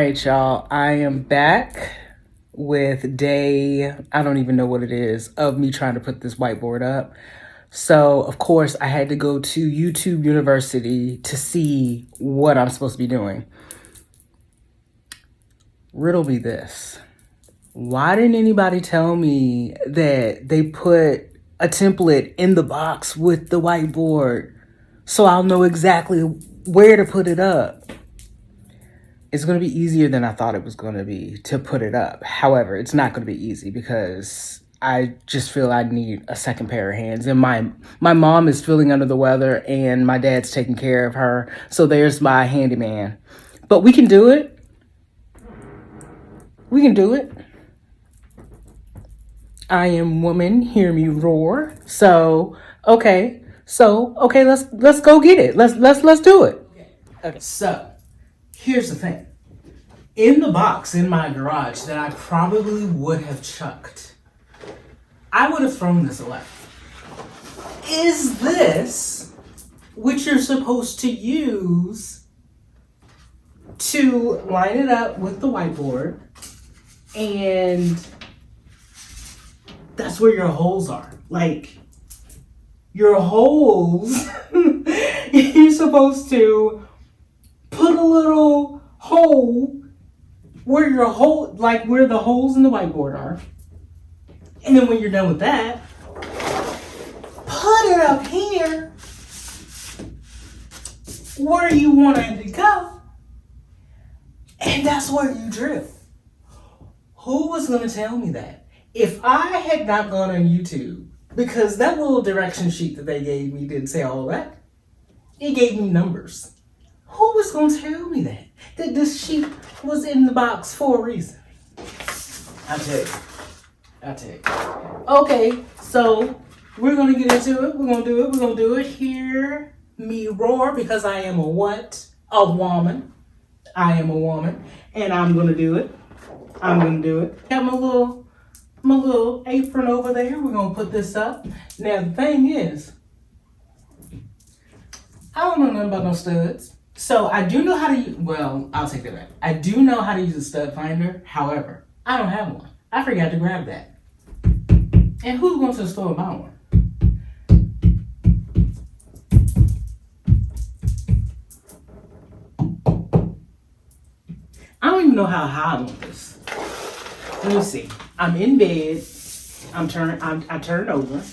right, y'all. I am back with day, I don't even know what it is, of me trying to put this whiteboard up. So, of course, I had to go to YouTube University to see what I'm supposed to be doing. Riddle me this. Why didn't anybody tell me that they put a template in the box with the whiteboard so I'll know exactly where to put it up? It's going to be easier than I thought it was going to be to put it up. However, it's not going to be easy because I just feel I need a second pair of hands. And my mom is feeling under the weather and my dad's taking care of her. So there's my handyman. But we can do it. We can do it. I am woman, hear me roar. Okay, let's go get it. Let's do it. Okay. So here's the thing. In the box in my garage that I probably would have chucked, I would have thrown this away. Is this what you're supposed to use to line it up with the whiteboard? And that's where your holes are. Like, your holes, you're supposed to put a little hole where where the holes in the whiteboard are. And then when you're done with that, put it up here where you want it to go. And that's where you drill. Who was going to tell me that? If I had not gone on YouTube, because that little direction sheet that they gave me didn't say all that. It gave me numbers. Who was going to tell me that? That this sheet was in the box for a reason? I'll tell you. Okay, so we're going to get into it. We're going to do it. Hear me roar, because I am a what? A woman. I am a woman. And I'm going to do it. Got my little apron over there. We're going to put this up. Now, the thing is, I don't know nothing about no studs. So I do know how to use, well, I'll take that back. I do know how to use a stud finder. However, I don't have one. I forgot to grab that. And who's going to the store and buy one? I don't even know how high I want this. Let me see. I'm in bed. I turn it over.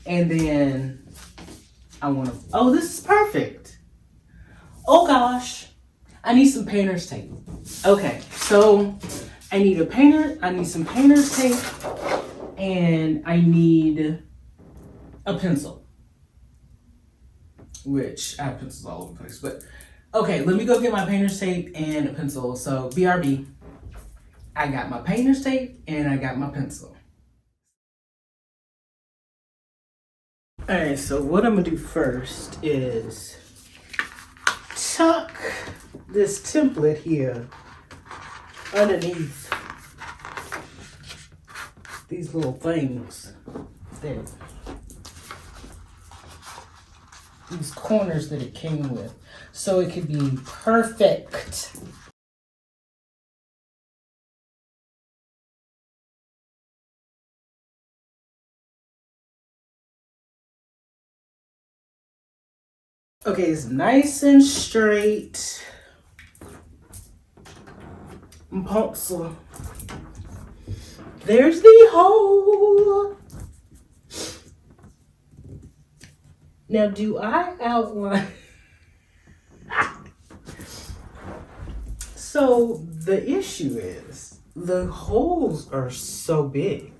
And then I want to, oh, this is perfect. Oh gosh. I need some painter's tape. Okay, so I need some painter's tape, and I need a pencil. Which, I have pencils all over the place, but okay, let me go get my painter's tape and a pencil. So, BRB. I got my painter's tape and I got my pencil. Alright, so what I'm gonna do first is tuck this template here underneath these little things there. These corners that it came with, so it could be perfect. Okay, it's nice and straight. Pencil. There's the hole. Now, do I outline? So the issue is the holes are so big.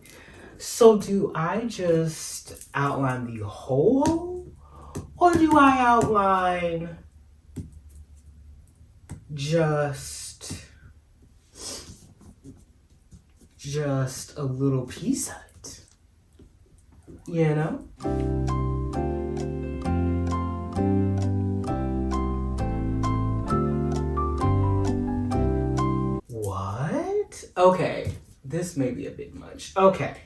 So do I just outline the whole hole? Or do I outline just a little piece of it? You know? What? Okay, this may be a bit much. Okay.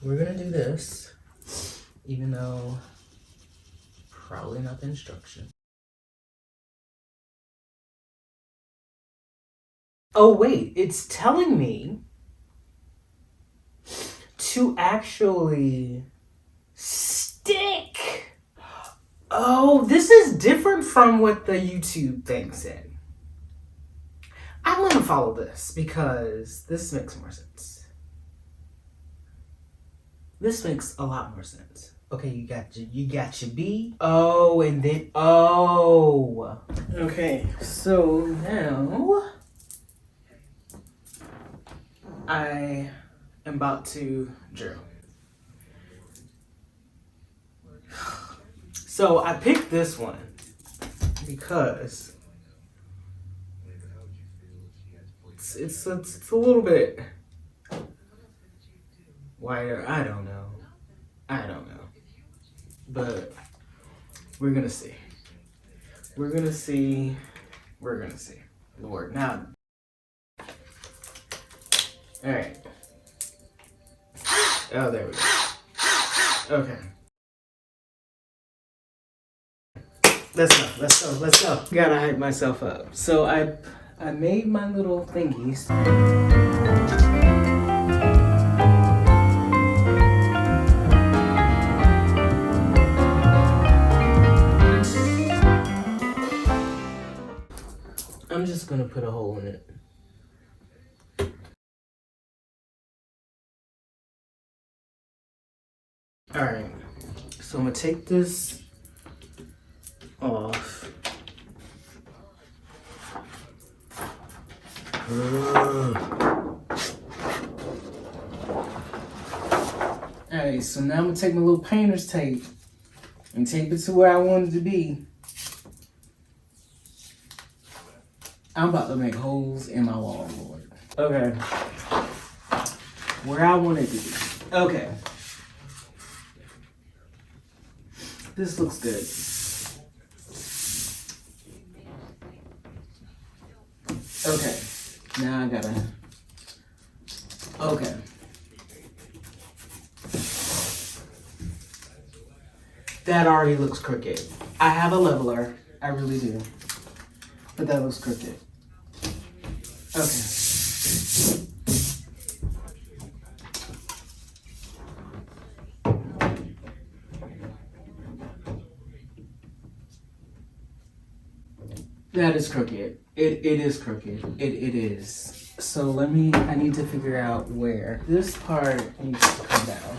we're gonna do this, even though probably not the instruction. Oh wait, it's telling me to actually stick. Oh, this is different from what the YouTube thing said. I'm gonna follow this because this makes more sense. This makes a lot more sense. Okay, you got your B. Oh, and then oh. Okay, so now I am about to drill. So I picked this one because it's a little bit wider. I don't know. But we're gonna see. We're gonna see. Lord, now. All right. Oh, there we go. Okay. Let's go. Gotta hype myself up. So I made my little thingies. I'm just gonna put a hole in it. All right. So I'm gonna take this off. Alright, so now I'm gonna take my little painter's tape and tape it to where I want it to be. I'm about to make holes in my wall, Lord. Okay. Where I want it to be. Okay. This looks good. Okay. Now I gotta. Okay. That already looks crooked. I have a leveler. I really do. But that looks crooked. Okay. That is crooked. It is crooked. It is. So I need to figure out where. This part needs to come down.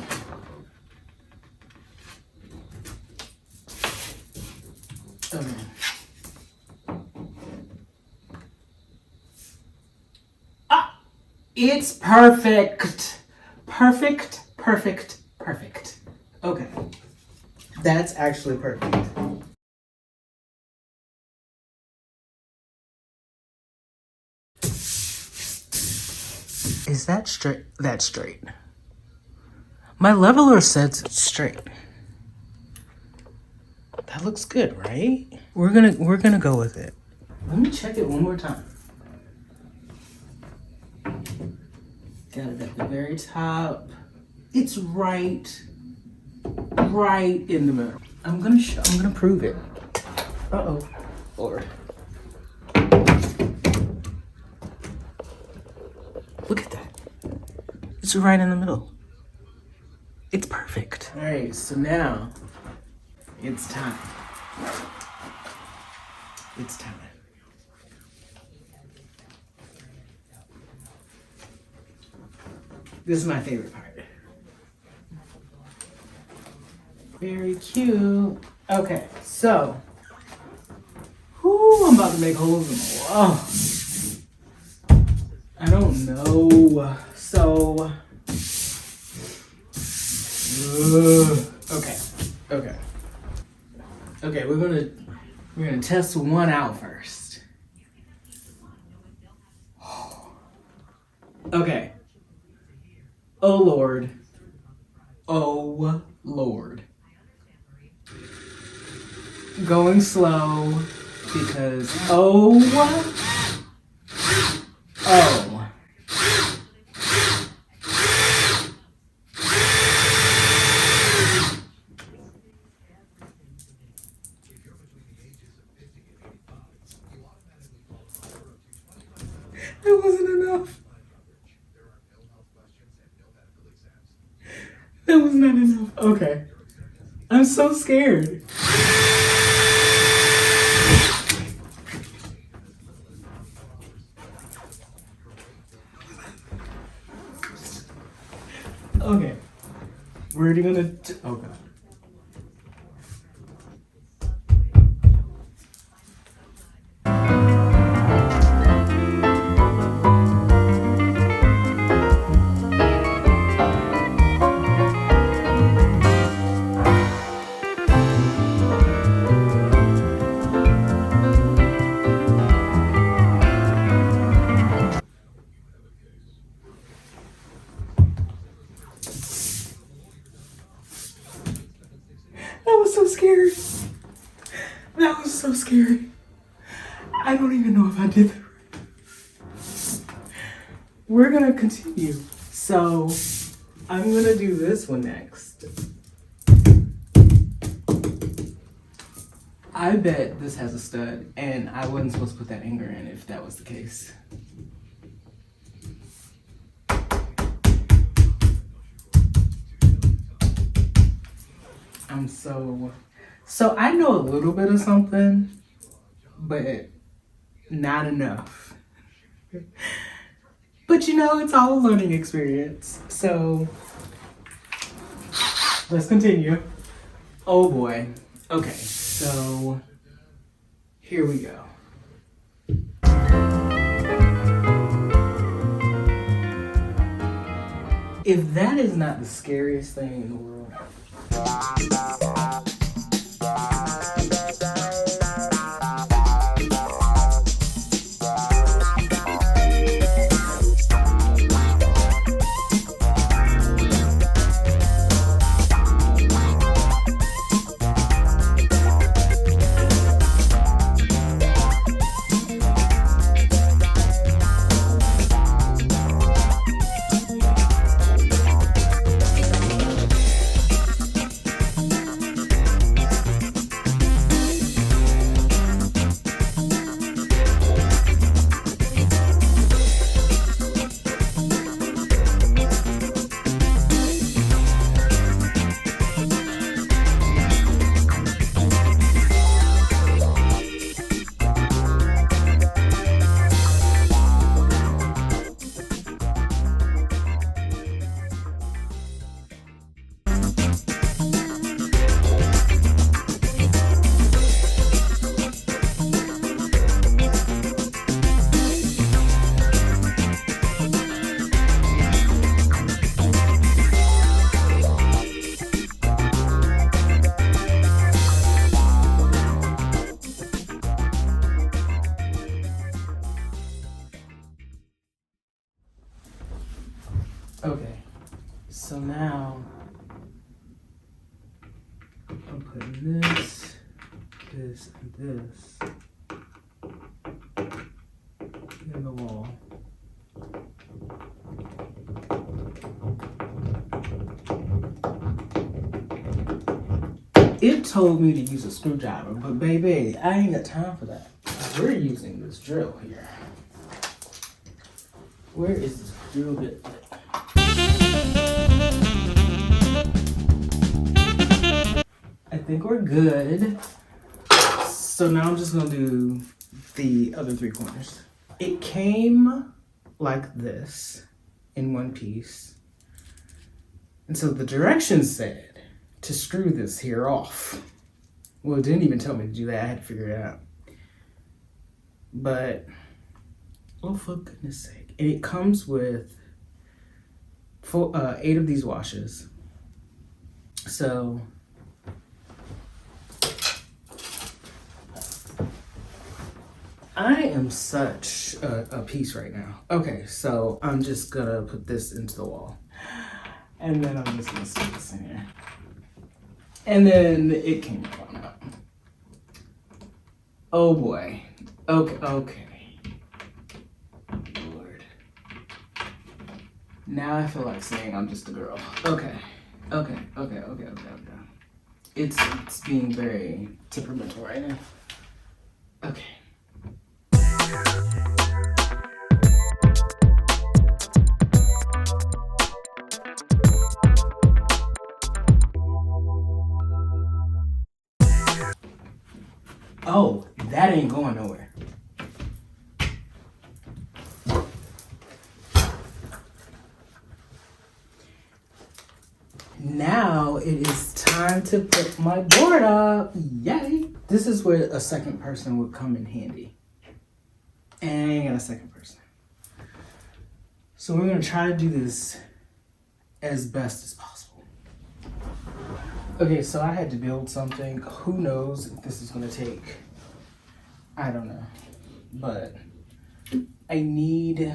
Okay. Ah! It's perfect. Perfect. Okay. That's actually perfect. Is that straight? That's straight. My leveler says it's straight. That looks good, right? We're gonna go with it. Let me check it one more time. Got it at the very top. It's right in the middle. I'm gonna prove it. Uh-oh. Lord. Look at that. It's right in the middle. It's perfect. All right, so now it's time. It's time. This is my favorite part. Very cute. Okay, so, I'm about to make holes in the wall. I don't know. So, okay. We're gonna test one out first. Okay. Oh Lord. Oh Lord. Going slow because oh. That was not enough. Okay. I'm so scared. Okay. We're gonna. Oh god. That was so scary. That was so scary. I don't even know if I did that right. We're gonna continue. So I'm gonna do this one next. I bet this has a stud, and I wasn't supposed to put that anger in if that was the case. I'm so I know a little bit of something, but not enough. But you know, it's all a learning experience. So let's continue. Oh boy. Okay, so here we go. If that is not the scariest thing in the world. Okay, so now I'm putting this, and this in the wall. It told me to use a screwdriver, but baby, I ain't got time for that. We're using this drill here. Where is this drill bit? I think we're good. So now I'm just gonna do the other three corners. It came like this in one piece. And so the directions said to screw this here off. Well, it didn't even tell me to do that. I had to figure it out. But, oh, for goodness sake. And it comes with 8 of these washes. So, I am such a piece right now. Okay, so I'm just gonna put this into the wall. And then I'm just gonna stick this in here. And then it came on out. Oh boy. Okay. Lord. Now I feel like saying I'm just a girl. Okay. It's being very temperamental right now. Okay. that ain't going nowhere. Now it is time to put my board up. Yay! This is where a second person would come in handy. And I ain't got a second person. So we're gonna try to do this as best as possible. Okay, so I had to build something. Who knows if this is gonna take, I don't know. But I need,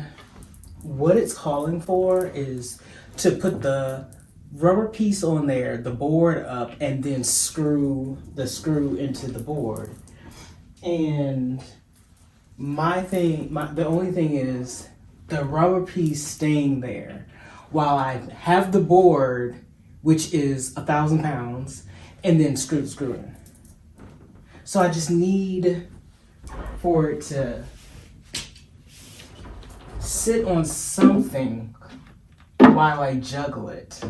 what it's calling for is to put the rubber piece on there, the board up, and then screw the screw into the board. And the only thing is the rubber piece staying there while I have the board, which is 1,000 pounds, and then screw in. So I just need for it to sit on something while I juggle it.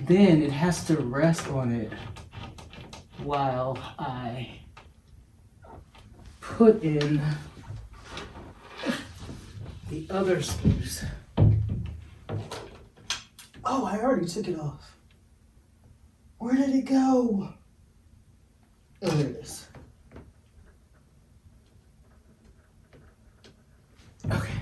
Then it has to rest on it while I put in the other screws. Oh, I already took it off. Where did it go? Oh, there it is. Okay.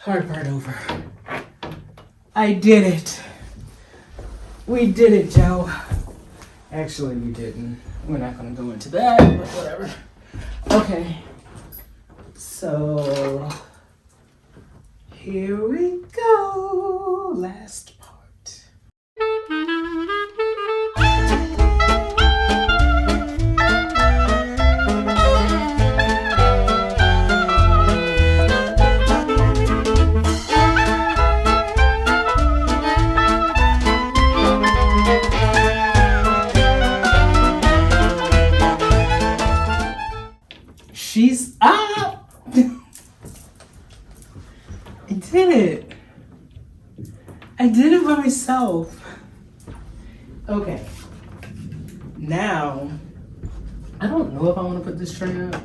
Hard part over. I did it. We did it, Joe. Actually, we didn't. We're not going to go into that, but whatever. Okay. So, here we go. Last part. She's up! I did it. I did it by myself. Okay. Now, I don't know if I want to put this tray up.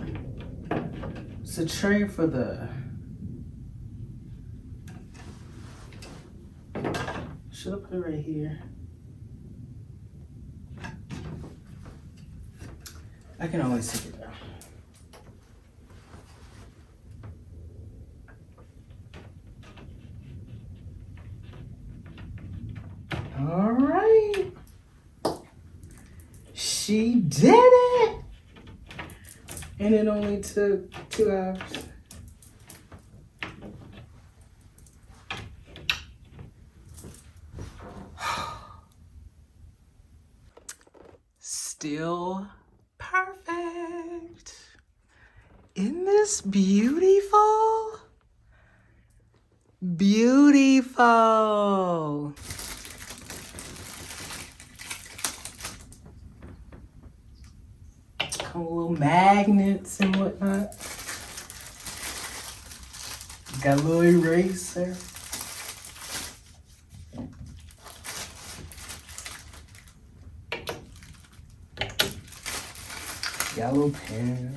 It's a tray for the... Should I put it right here? I can always take it down. All right. She did it. And it only took 2 hours. Still perfect. Isn't this beautiful? Beautiful. Little magnets and whatnot. Got a little eraser. Got a little pen.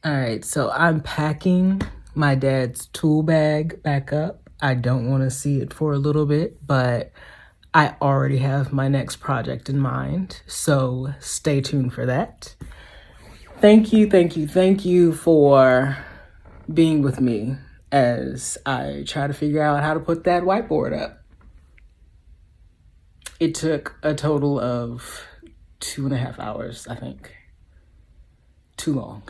All right, so I'm packing my dad's tool bag back up. I don't want to see it for a little bit, but I already have my next project in mind, so stay tuned for that. Thank you for being with me as I try to figure out how to put that whiteboard up. It took a total of 2.5 hours, I think. Too long.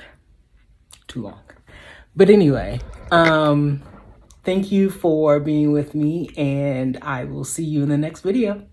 But anyway, thank you for being with me, and I will see you in the next video.